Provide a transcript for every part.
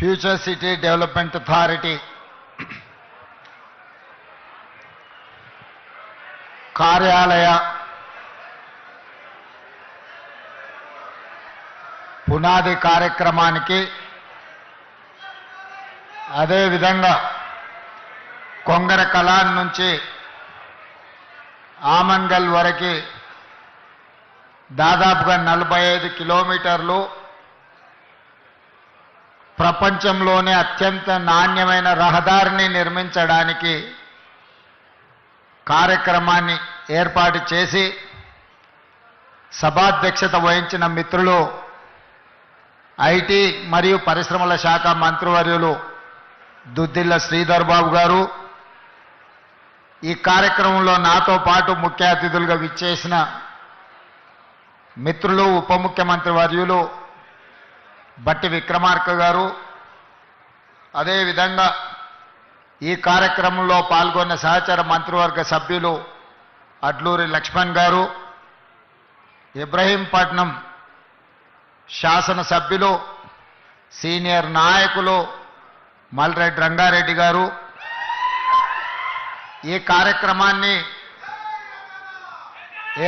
Future city development authority కార్యాలయ పునాది కార్యక్రమానికి అదేవిధంగా కొంగర కలాన్ నుంచి ఆమన్గల్ వరకు దాదాపుగా 45 కిలోమీటర్లు ప్రపంచంలోనే అత్యంత నాణ్యమైన రహదారిని నిర్మించడానికి కార్యక్రమాన్ని ఏర్పాటు చేసి సభాధ్యక్షత వహించిన మిత్రులు ఐటీ మరియు పరిశ్రమల శాఖ మంత్రివర్యులు దుద్దిల్ల శ్రీధర్ బాబు గారు, ఈ కార్యక్రమంలో నాతో పాటు ముఖ్య అతిథులుగా విచ్చేసిన మిత్రులు ఉప ముఖ్యమంత్రి వర్యులు బట్టి విక్రమార్క గారు, అదేవిధంగా ఈ కార్యక్రమంలో పాల్గొన్న సహచర మంత్రివర్గ సభ్యులు అడ్లూరి లక్ష్మణ్ గారు, ఇబ్రహీంపట్నం శాసనసభ్యులు సీనియర్ నాయకులు మల్రెడ్డి రంగారెడ్డి గారు, ఈ కార్యక్రమాన్ని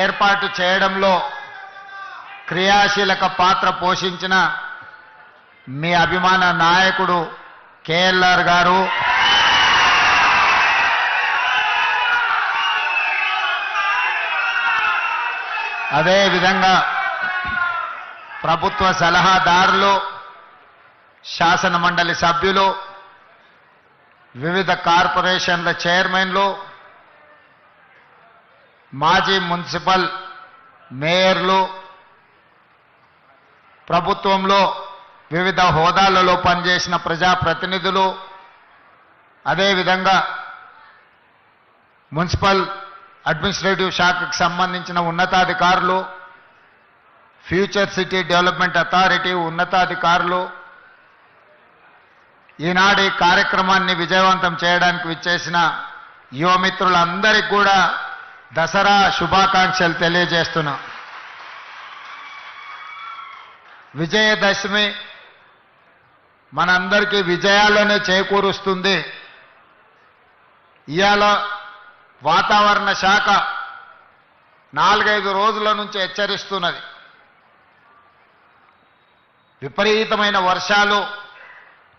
ఏర్పాటు చేయడంలో క్రియాశీలక పాత్ర పోషించిన మీ అభిమాన నాయకుడు కేఎల్ఆర్ గారు, అదేవిధంగా ప్రభుత్వ సలహాదారులు, శాసన మండలి సభ్యులు, వివిధ కార్పొరేషన్ల చైర్మన్లు, మాజీ మున్సిపల్ మేయర్లు, ప్రభుత్వంలో వివిధ హోదాలలో పనిచేసిన ప్రజాప్రతినిధులు, అదేవిధంగా మున్సిపల్ అడ్మినిస్ట్రేటివ్ శాఖకు సంబంధించిన ఉన్నతాధికారులు, ఫ్యూచర్ సిటీ డెవలప్మెంట్ అథారిటీ ఉన్నతాధికారులు, ఈనాడు కార్యక్రమాన్ని విజయవంతం చేయడానికి విచ్చేసిన యువమిత్రులందరికీ కూడా దసరా శుభాకాంక్షలు తెలియజేస్తున్నా. విజయదశమి మనందరికీ విజయాలనే చేకూరుస్తుంది. ఇవాళ వాతావరణ శాఖ 4-5 రోజుల నుంచి హెచ్చరిస్తున్నది. విపరీతమైన వర్షాలు,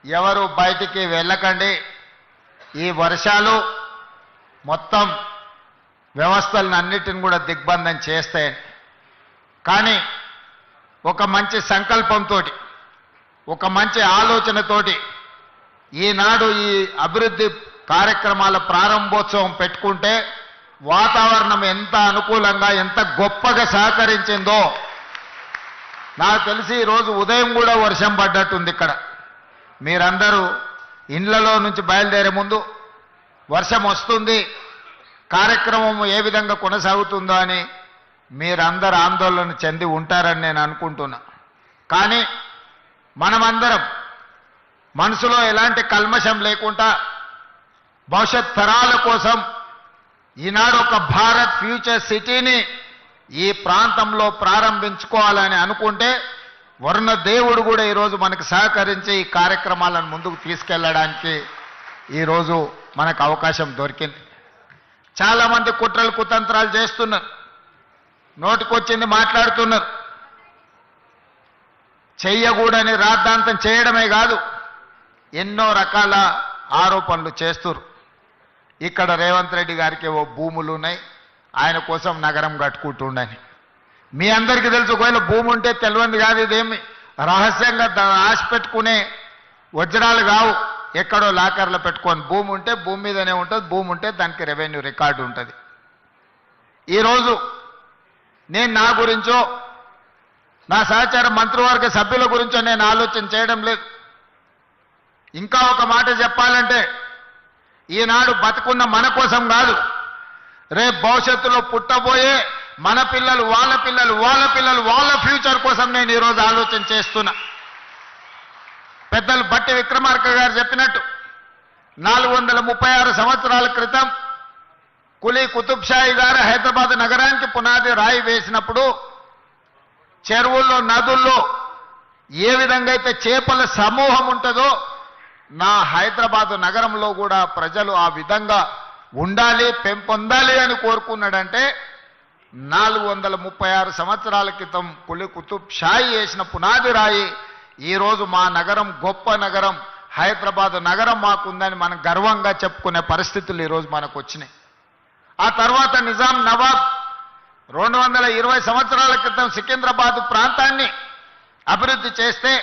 ఎవరు బయటికి వెళ్ళకండి, ఈ వర్షాలు మొత్తం వ్యవస్థలను అన్నిటిని కూడా దిగ్బంధం చేస్తాయి. కానీ ఒక మంచి సంకల్పంతో, ఒక మంచి ఆలోచనతోటి ఈనాడు ఈ అభివృద్ధి కార్యక్రమాల ప్రారంభోత్సవం పెట్టుకుంటే వాతావరణం ఎంత అనుకూలంగా ఎంత గొప్పగా సహకరించిందో నాకు తెలిసి ఈరోజు ఉదయం కూడా వర్షం పడ్డట్టుంది. ఇక్కడ మీరందరూ ఇండ్లలో నుంచి బయలుదేరే ముందు వర్షం వస్తుంది, కార్యక్రమం ఏ విధంగా కొనసాగుతుందో అని మీరందరూ ఆందోళన చెంది ఉంటారని నేను అనుకుంటున్నా. కానీ మనమందరం మనసులో ఎలాంటి కల్మషం లేకుండా భవిష్యత్ తరాల కోసం ఈనాడు ఒక భారత్ ఫ్యూచర్ సిటీని ఈ ప్రాంతంలో ప్రారంభించుకోవాలని అనుకుంటే వరుణ దేవుడు కూడా ఈరోజు మనకు సహకరించి ఈ కార్యక్రమాలను ముందుకు తీసుకెళ్లడానికి ఈరోజు మనకు అవకాశం దొరికింది. చాలామంది కుట్రలు కుతంత్రాలు చేస్తున్నారు, నోటికొచ్చింది మాట్లాడుతున్నారు. చెయ్యకూడని రాద్ధాంతం చేయడమే కాదు, ఎన్నో రకాల ఆరోపణలు చేస్తున్నారు. ఇక్కడ రేవంత్ రెడ్డి గారికి ఓ భూములు ఉన్నాయి, ఆయన కోసం నగరం కట్టుకుంటుండని. మీ అందరికీ తెలుసు, ఒకవేళ భూమి ఉంటే తెలియంది కాదు, ఇదేమి రహస్యంగా ఆశ పెట్టుకునే వజ్రాలు కావు, ఎక్కడో లాకర్లో పెట్టుకొని. భూమి ఉంటే భూమి మీదనే ఉంటుంది, భూమి ఉంటే దానికి రెవెన్యూ రికార్డు ఉంటుంది. ఈరోజు నేను నా గురించో నా సహచార మంత్రివర్గ సభ్యుల గురించో నేను ఆలోచన చేయడం లేదు. ఇంకా ఒక మాట చెప్పాలంటే, ఈనాడు బతుకున్న మన కోసం కాదు, రేపు భవిష్యత్తులో పుట్టబోయే మన పిల్లలు, వాళ్ళ పిల్లలు, వాళ్ళ పిల్లలు, వాళ్ళ ఫ్యూచర్ కోసం నేను ఈరోజు ఆలోచన చేస్తున్నా. పెద్దలు బట్టి విక్రమార్క గారు చెప్పినట్టు 436 సంవత్సరాల క్రితం కులీ కుతుబ్ షాహీ గారు హైదరాబాద్ నగరానికి పునాది రాయి వేసినప్పుడు చెరువుల్లో, నదుల్లో ఏ విధంగా అయితే చేపల సమూహం ఉంటుందో నా హైదరాబాద్ నగరంలో కూడా ప్రజలు ఆ విధంగా ఉండాలి, పెంపొందాలి అని కోరుకున్నాడంటే 436 సంవత్సరాల క్రితం కులి కుతుబ్ షాయి వేసిన పునాది రాయి ఈరోజు మా నగరం గొప్ప నగరం హైదరాబాద్ నగరం మాకుందని మనం గర్వంగా చెప్పుకునే పరిస్థితులు ఈరోజు మనకు వచ్చినాయి. ఆ తర్వాత నిజాం నవాబ్ 220 సంవత్సరాల క్రితం సికింద్రాబాద్ ప్రాంతాన్ని అభివృద్ధి చేస్తే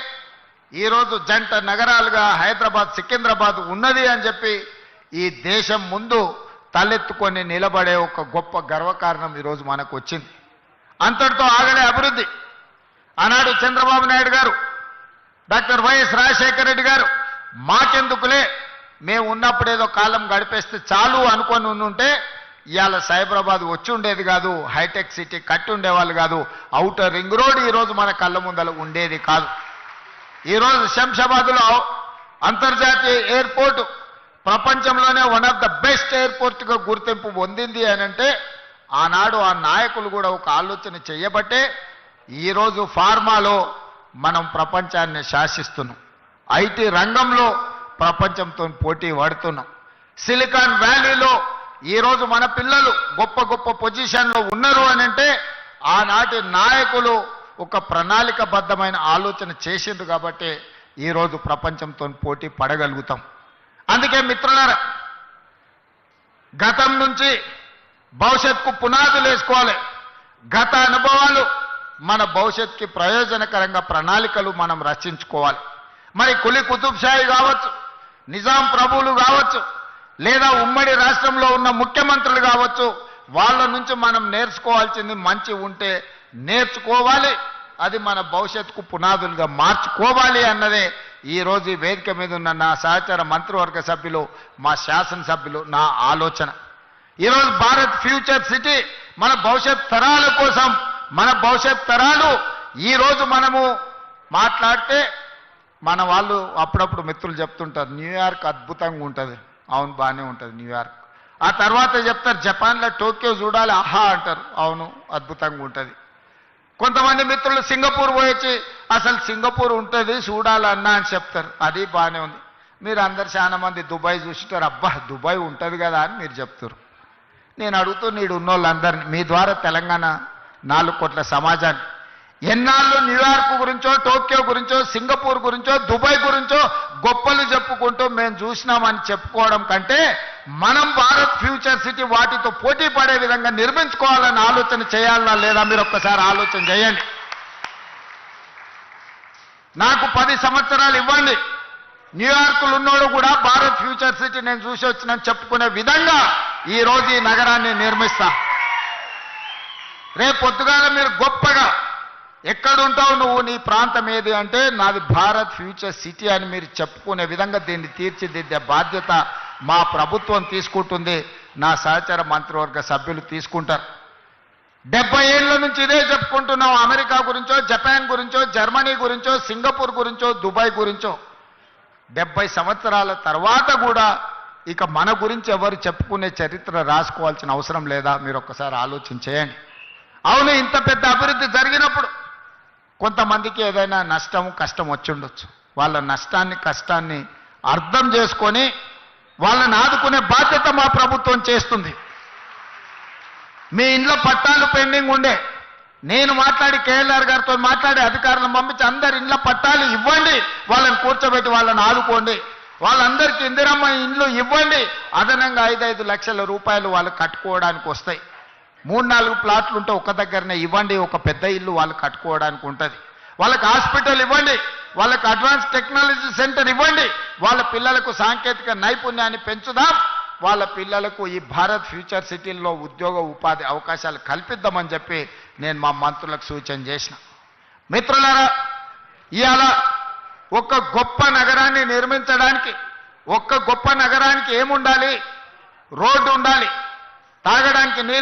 ఈరోజు జంట నగరాలుగా హైదరాబాద్ సికింద్రాబాద్ ఉన్నది అని చెప్పి ఈ దేశం ముందు తలెత్తుకొని నిలబడే ఒక గొప్ప గర్వకారణం ఈరోజు మనకు వచ్చింది. అంతటితో ఆగలే అభివృద్ధి. ఆనాడు చంద్రబాబు నాయుడు గారు, డాక్టర్ వైఎస్ రాజశేఖర రెడ్డి గారు మాకెందుకులే మేము ఉన్నప్పుడు ఏదో కాలం గడిపేస్తే చాలు అనుకొని ఉంటే ఇవాళ సైబరాబాద్ వచ్చి ఉండేది కాదు, హైటెక్ సిటీ కట్టి ఉండేవాళ్ళు కాదు, ఔటర్ రింగ్ రోడ్ ఈరోజు మన కళ్ళ ముందల ఉండేది కాదు. ఈరోజు శంషాబాద్లో అంతర్జాతీయ ఎయిర్పోర్టు ప్రపంచంలోనే వన్ ఆఫ్ ద బెస్ట్ ఎయిర్పోర్ట్గా గుర్తింపు పొందింది అని అంటే ఆనాడు ఆ నాయకులు కూడా ఒక ఆలోచన చేయబట్టే ఈరోజు ఫార్మాలో మనం ప్రపంచాన్ని శాసిస్తున్నాం, ఐటీ రంగంలో ప్రపంచంతో పోటీ పడుతున్నాం. సిలికాన్ వ్యాలీలో ఈరోజు మన పిల్లలు గొప్ప గొప్ప పొజిషన్లో ఉన్నారు అని అంటే ఆనాటి నాయకులు ఒక ప్రణాళికబద్ధమైన ఆలోచన చేసిండ్రు కాబట్టి ఈరోజు ప్రపంచంతో పోటీ పడగలుగుతాం. అందుకే మిత్రులారా, గతం నుంచి భవిష్యత్తుకు పునాదులు వేసుకోవాలి. గత అనుభవాలు మన భవిష్యత్తుకి ప్రయోజనకరంగా ప్రణాళికలు మనం రచించుకోవాలి. మరి కులి కుతుబ్ షాయి కావచ్చు, నిజాం ప్రభువులు కావచ్చు, లేదా ఉమ్మడి రాష్ట్రంలో ఉన్న ముఖ్యమంత్రులు కావచ్చు, వాళ్ళ నుంచి మనం నేర్చుకోవాల్సింది మంచి ఉంటే నేర్చుకోవాలి, అది మన భవిష్యత్తుకు పునాదులుగా మార్చుకోవాలి అన్నదే ఈరోజు ఈ వేదిక మీద ఉన్న నా సహచర మంత్రివర్గ సభ్యులు, మా శాసనసభ్యులు నా ఆలోచన. ఈరోజు భారత్ ఫ్యూచర్ సిటీ మన భవిష్యత్ తరాల కోసం, మన భవిష్యత్ తరాలు ఈరోజు మనము మాట్లాడితే మన వాళ్ళు అప్పుడప్పుడు మిత్రులు చెప్తుంటారు న్యూయార్క్ అద్భుతంగా ఉంటుంది. అవును, బాగానే ఉంటుంది న్యూయార్క్. ఆ తర్వాత చెప్తారు జపాన్లో టోక్యో చూడాలి, ఆహా అంటారు. అవును, అద్భుతంగా ఉంటుంది. కొంతమంది మిత్రులు సింగపూర్ పోయొచ్చి అసలు సింగపూర్ ఉంటుంది చూడాలన్నా అని చెప్తారు, అది బాగానే ఉంది. మీరు అందరు చాలా మంది దుబాయ్ చూసిటారు, అబ్బా దుబాయ్ ఉంటుంది కదా అని మీరు చెప్తారు. నేను అడుగుతూ నీడు ఉన్నోళ్ళందరినీ మీ ద్వారా తెలంగాణ 4 కోట్ల సమాజాన్ని ఎన్నాళ్ళు న్యూయార్క్ గురించో, టోక్యో గురించో, సింగపూర్ గురించో, దుబాయ్ గురించో గొప్పలు చెప్పుకుంటూ మేము చూసినామని చెప్పుకోవడం కంటే మనం భారత్ ఫ్యూచర్ సిటీ వాటితో పోటీ పడే విధంగా నిర్మించుకోవాలని ఆలోచన చేయాలన్నా లేదా మీరు ఒక్కసారి ఆలోచన చేయండి. నాకు 10 సంవత్సరాలు ఇవ్వండి, న్యూయార్క్లో ఉన్నోడు కూడా భారత్ ఫ్యూచర్ సిటీ నేను చూసి వచ్చినని చెప్పుకునే విధంగా ఈరోజు ఈ నగరాన్ని నిర్మిస్తా. రేపు పొద్దుగాల మీరు గొప్పగా ఎక్కడుంటావు నువ్వు, నీ ప్రాంతం ఏది అంటే నాది భారత్ ఫ్యూచర్ సిటీ అని మీరు చెప్పుకునే విధంగా దీన్ని తీర్చిదిద్దే బాధ్యత మా ప్రభుత్వం తీసుకుంటుంది, నా సహచర మంత్రివర్గ సభ్యులు తీసుకుంటారు. 70 ఏళ్ల నుంచి ఇదే చెప్పుకుంటున్నాం. అమెరికా గురించో, జపాన్ గురించో, జర్మనీ గురించో, సింగపూర్ గురించో, దుబాయ్ గురించో 70 సంవత్సరాల తర్వాత కూడా ఇక మన గురించి ఎవరు చెప్పుకునే చరిత్ర రాసుకోవాల్సిన అవసరం లేదా? మీరు ఒక్కసారి ఆలోచన చేయండి. అవును, ఇంత పెద్ద అభివృద్ధి జరిగినప్పుడు కొంతమందికి ఏదైనా నష్టం కష్టం వచ్చి ఉండొచ్చు. వాళ్ళ నష్టాన్ని కష్టాన్ని అర్థం చేసుకొని వాళ్ళని ఆదుకునే బాధ్యత మా ప్రభుత్వం చేస్తుంది. మీ ఇంట్లో పట్టాలు పెండింగ్ ఉండే నేను మాట్లాడి కేఎల్ఆర్ గారితో మాట్లాడి అధికారులను పంపించి అందరి ఇండ్ల పట్టాలు ఇవ్వండి, వాళ్ళని కూర్చోబెట్టి వాళ్ళని ఆదుకోండి, వాళ్ళందరికీ ఇందిరమ్మ ఇండ్లు ఇవ్వండి, అదనంగా 5-5 లక్షల రూపాయలు వాళ్ళు కట్టుకోవడానికి వస్తాయి. 3-4 ప్లాట్లు ఉంటే ఒక దగ్గరనే ఇవ్వండి, ఒక పెద్ద ఇల్లు వాళ్ళు కట్టుకోవడానికి ఉంటుంది. వాళ్ళకి హాస్పిటల్ ఇవ్వండి, వాళ్ళకి అడ్వాన్స్ టెక్నాలజీ సెంటర్ ఇవ్వండి, వాళ్ళ పిల్లలకు సాంకేతిక నైపుణ్యాన్ని పెంచుదాం, వాళ్ళ పిల్లలకు ఈ భారత్ ఫ్యూచర్ సిటీల్లో ఉద్యోగ ఉపాధి అవకాశాలు కల్పిద్దామని చెప్పి నేను మా మంత్రులకు సూచన చేసిన. మిత్రులారా, ఇవాళ ఒక గొప్ప నగరాన్ని నిర్మించడానికి, ఒక్క గొప్ప నగరానికి ఏముండాలి? రోడ్డు ఉండాలి, తాగడానికి నీళ్ళు